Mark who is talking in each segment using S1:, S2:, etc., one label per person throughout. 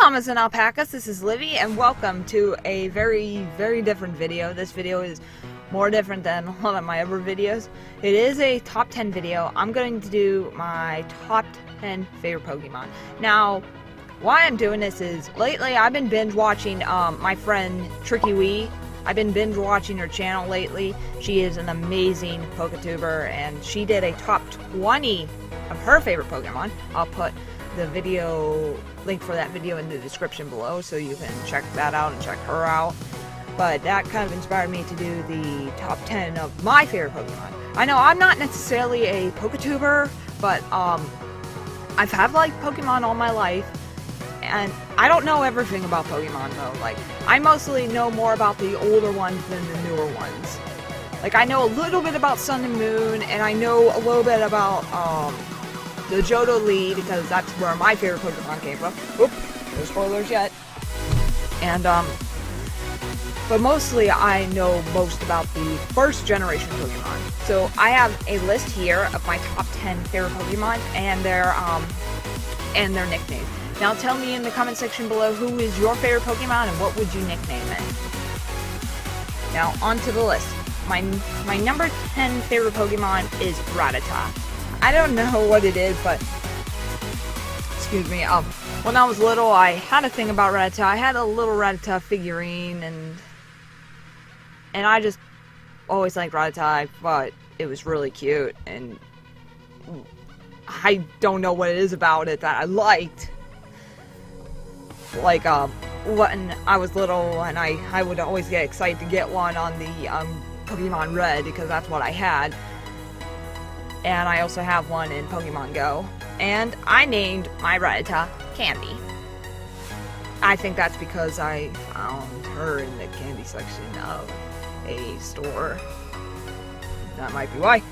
S1: Llamas and alpacas, this is Livvy, and welcome to a very different video. This video is more different than a lot of my other videos. It is a top 10 video. I'm going to do my top 10 favorite Pokemon. Now, why I'm doing this is, lately I've been binge watching my friend Tricky Wee. I've been binge watching her channel lately. She is an amazing PokeTuber, and she did a top 20 of her favorite Pokemon. I'll put the video link for that video in the description below, so you can check that out and check her out. But that kind of inspired me to do the top 10 of my favorite Pokemon. I know I'm not necessarily a PokeTuber, but I've had like Pokemon all my life, and I don't know everything about Pokemon though. Like, I mostly know more about the older ones than the newer ones. Like, I know a little bit about Sun and Moon, and I know a little bit about the Johto Lee, because that's where my favorite Pokemon came from. Oop, no spoilers yet. And but mostly I know most about the first generation Pokemon. So I have a list here of my top 10 favorite Pokemon and their nickname. Now tell me in the comment section below who is your favorite Pokemon and what would you nickname it. Now onto the list. My number 10 favorite Pokemon is Rattata. I don't know what it is, but excuse me. When I was little, I had a thing about Rattata. I had a little Rattata figurine, and I just always liked Rattata. I thought it was really cute, and I don't know what it is about it that I liked. Like, when I was little, and I would always get excited to get one on the Pokemon Red, because that's what I had. And I also have one in Pokemon Go. And I named my Rattata Candy. I think that's because I found her in the candy section of a store. That might be why.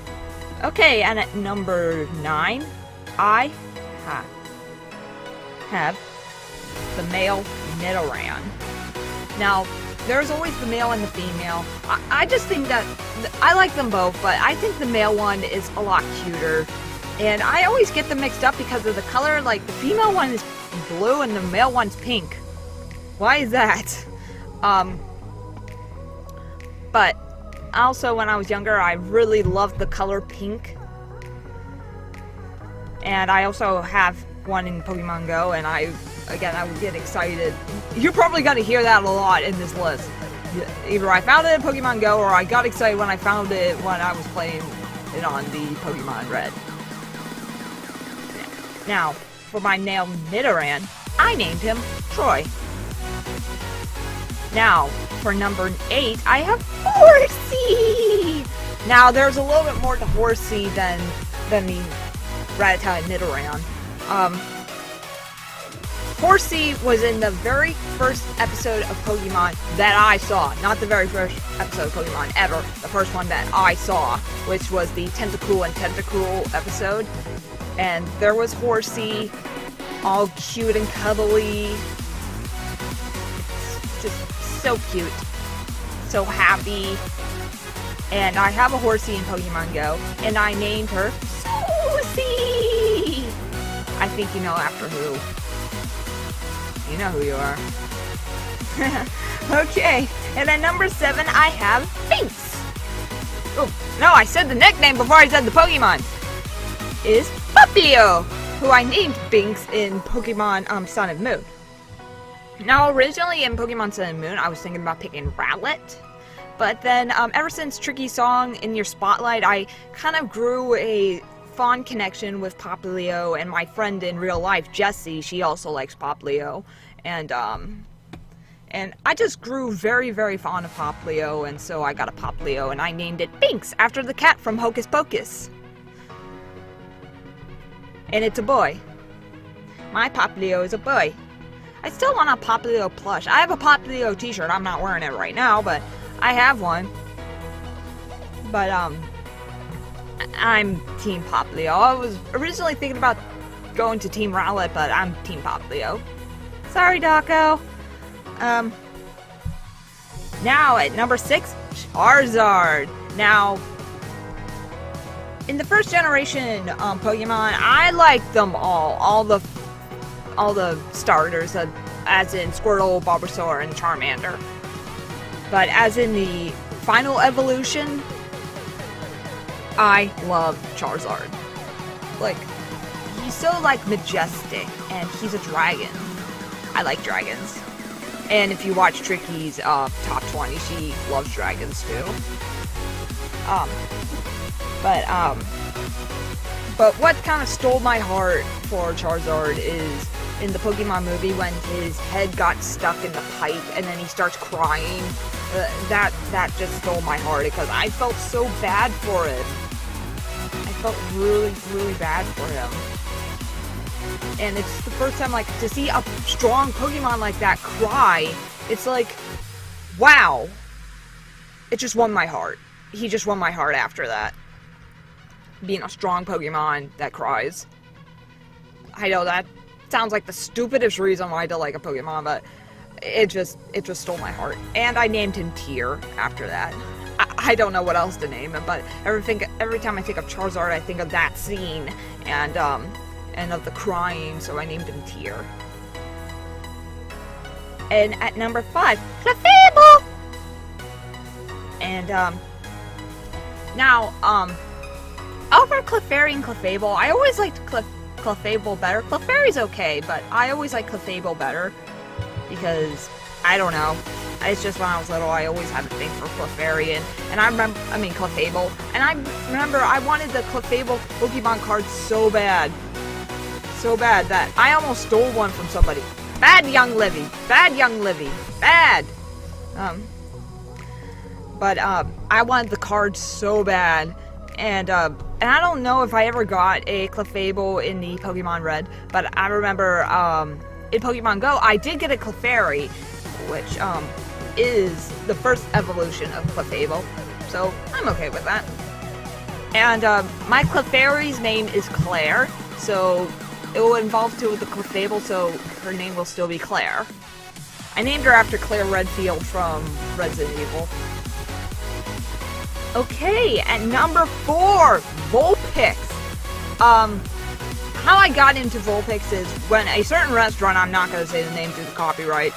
S1: Okay, and at number 9, I have the male Nidoran. Now, there's always the male and the female. I just think that I like them both, but I think the male one is a lot cuter. And I always get them mixed up because of the color. Like, the female one is blue and the male one's pink. Why is that? But also when I was younger, I really loved the color pink. And I also have one in Pokemon Go, and I would get excited. You're probably going to hear that a lot in this list. Either I found it in Pokemon Go, or I got excited when I found it when I was playing it on the Pokemon Red. Now, for my male Nidoran, I named him Troy. Now, for number 8, I have Horsey! Now, there's a little bit more to Horsey than the Rattata and Nidoran. Horsey was in the very first episode of Pokemon that I saw. Not the very first episode of Pokemon ever. The first one that I saw, which was the Tentacool and Tentacruel episode. And there was Horsey, all cute and cuddly. It's just so cute. So happy. And I have a Horsey in Pokemon Go, and I named her Susie! I think you know after who. You know who you are. Okay, and at number 7, I have Binks. Oh, no, I said the nickname before I said the Pokemon. Is Papio, who I named Binks in Pokemon Sun and Moon. Now, originally in Pokemon Sun and Moon, I was thinking about picking Rowlet. But then, ever since Tricky's song In Your Spotlight, I kind of grew a fond connection with Popplio, and my friend in real life, Jessie, she also likes Popplio, and I just grew very fond of Popplio, and so I got a Popplio, and I named it Binks, after the cat from Hocus Pocus. And it's a boy. My Popplio is a boy. I still want a Popplio plush. I have a Popplio t-shirt. I'm not wearing it right now, but I have one. But, I'm Team Popplio. I was originally thinking about going to Team Rowlet, but I'm Team Popplio. Sorry, Docko. Now at number 6, Charizard. Now, in the first generation Pokemon, I liked them all the starters. as in Squirtle, Bulbasaur, and Charmander. But as in the final evolution, I love Charizard. Like, he's so, like, majestic, and he's a dragon. I like dragons. And if you watch Tricky's top 20, she loves dragons too. But what kind of stole my heart for Charizard is in the Pokemon movie when his head got stuck in the pipe and then he starts crying. That just stole my heart because I felt so bad for it. I felt really, really bad for him. And it's the first time, like, to see a strong Pokemon like that cry, it's like, wow. It just won my heart. He just won my heart after that. Being a strong Pokemon that cries. I know that sounds like the stupidest reason why to like a Pokemon, but it just stole my heart. And I named him Tear after that. I don't know what else to name him, but every time I think of Charizard, I think of that scene and of the crying, so I named him Tear. And at number 5, Clefable! And now over Clefairy and Clefable, I always liked Clefable better. Clefairy's okay, but I always like Clefable better because, I don't know, it's just when I was little, I always had a thing for Clefairy, and Clefable, and I remember I wanted the Clefable Pokemon card so bad that I almost stole one from somebody. Bad young Livvy, bad! But I wanted the card so bad, and I don't know if I ever got a Clefable in the Pokemon Red, but I remember in Pokemon Go, I did get a Clefairy, which is the first evolution of Clefable, so I'm okay with that. And my Clefairy's name is Claire, so it will involve two with the Clefable, so her name will still be Claire. I named her after Claire Redfield from Resident Evil. Okay, at number 4, Vulpix. How I got into Vulpix is when a certain restaurant, I'm not going to say the name due to copyright,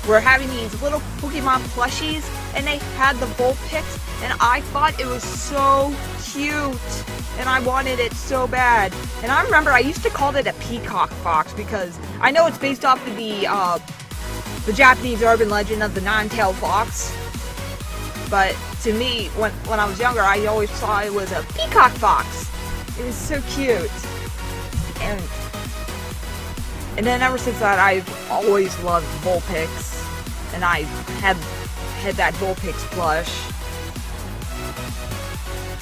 S1: were having these little Pokemon plushies, and they had the Vulpix, and I thought it was so cute, and I wanted it so bad. And I remember I used to call it a peacock fox, because I know it's based off of the Japanese urban legend of the nine-tailed fox, but to me, when I was younger, I always thought it was a peacock fox. It was so cute. And then ever since that, I've always loved Vulpix, and I had that Vulpix plush.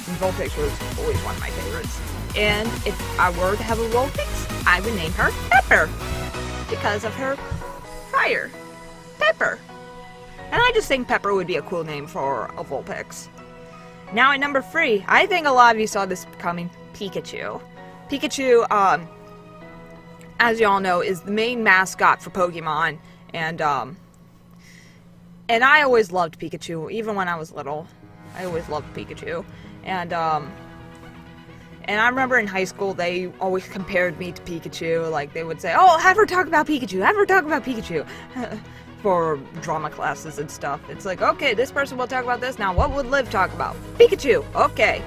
S1: And Vulpix was always one of my favorites. And if I were to have a Vulpix, I would name her Pepper, because of her fire. Pepper. And I just think Pepper would be a cool name for a Vulpix. Now at number 3, I think a lot of you saw this coming, Pikachu. Pikachu, as you all know, is the main mascot for Pokemon, and I always loved Pikachu, even when I was little. I always loved Pikachu, and I remember in high school they always compared me to Pikachu. Like, they would say, "Oh, have her talk about Pikachu. Have her talk about Pikachu." For drama classes and stuff. It's like, okay, this person will talk about this. Now, what would Liv talk about? Pikachu. Okay.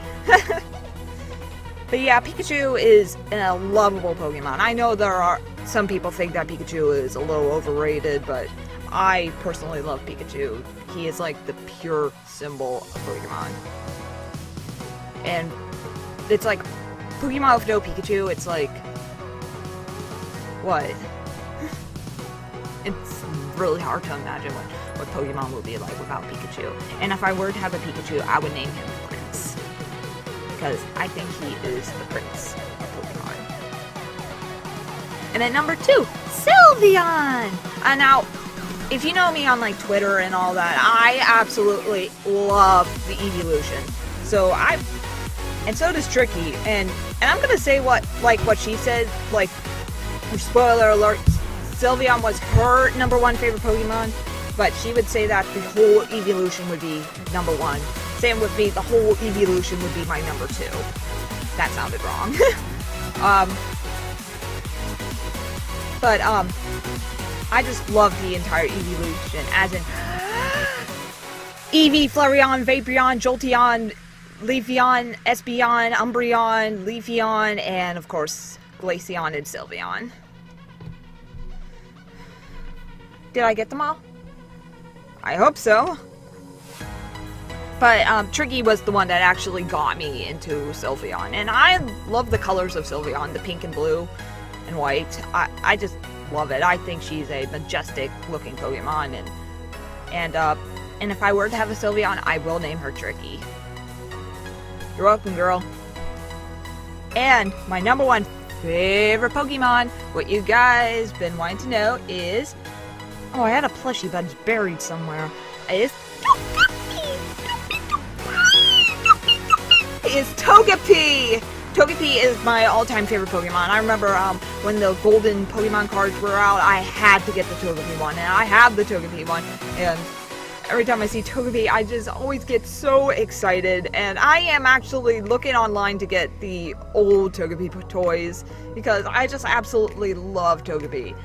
S1: But yeah, Pikachu is a lovable Pokemon. I know there are some people think that Pikachu is a little overrated, but I personally love Pikachu. He is like the pure symbol of Pokemon. And it's like, Pokemon with no Pikachu, it's like, what? It's really hard to imagine what Pokemon would be like without Pikachu. And if I were to have a Pikachu, I would name him Prince, because I think he is the prince of Pokemon. And at number 2, Sylveon! Now, if you know me on like Twitter and all that, I absolutely love the evolution. And so does Tricky. And I'm gonna say what she said, like, spoiler alert, Sylveon was her number 1 favorite Pokemon, but she would say that the whole evolution would be number 1. Same with me, the whole evolution would be my number 2. That sounded wrong. I just love the entire evolution, as in Eevee, Flareon, Vaporeon, Jolteon, Leafeon, Espeon, Umbreon, Leafeon, and of course, Glaceon and Sylveon. Did I get them all? I hope so. But Tricky was the one that actually got me into Sylveon, and I love the colors of Sylveon, the pink and blue and white. I just love it. I think she's a majestic looking Pokemon, and if I were to have a Sylveon, I will name her Tricky. You're welcome, girl. And my number one favorite Pokemon, what you guys been wanting to know is, oh, I had a plushie, but it's buried somewhere. Is Togepi! Togepi is my all-time favorite Pokemon. I remember when the golden Pokemon cards were out, I had to get the Togepi one, and I have the Togepi one, and every time I see Togepi, I just always get so excited, and I am actually looking online to get the old Togepi toys, because I just absolutely love Togepi.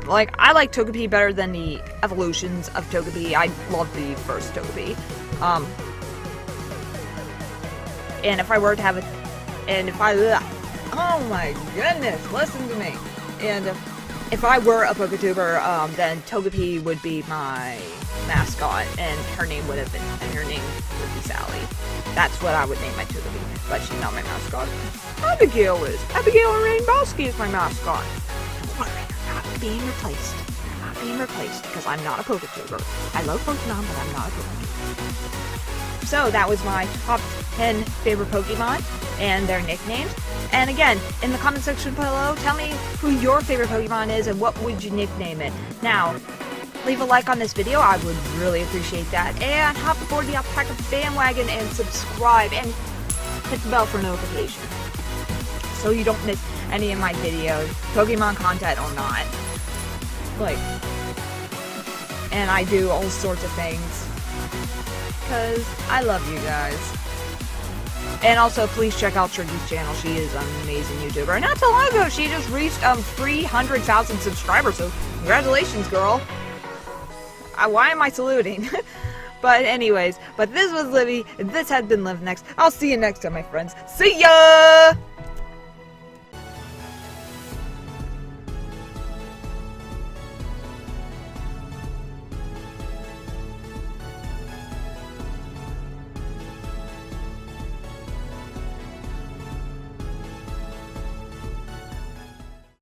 S1: Like, I like Togepi better than the evolutions of Togepi. I love the first Togepi. And if I were to have it, oh my goodness, listen to me. And if I were a PokeTuber, then Togepi would be my mascot, and her name would be Sally. That's what I would name my Togepi, but she's not my mascot. Abigail is. Abigail Rainbowski is my mascot. Don't worry, you're not being replaced. You're not being replaced, because I'm not a PokeTuber. I love Pokemon, but I'm not a PokeTuber. So that was my top 10 favorite Pokemon and their nicknames. And again, in the comment section below, tell me who your favorite Pokemon is and what would you nickname it. Now, leave a like on this video, I would really appreciate that. And hop aboard the Alpaca bandwagon and subscribe and hit the bell for notifications, so you don't miss any of my videos, Pokemon content or not. Like, and I do all sorts of things, because I love you guys. And also, please check out Tricky's channel. She is an amazing YouTuber. And not too long ago, she just reached 300,000 subscribers, so congratulations, girl. Why am I saluting? But anyways, this was Livvy, and this has been Live Next. I'll see you next time, my friends. See ya!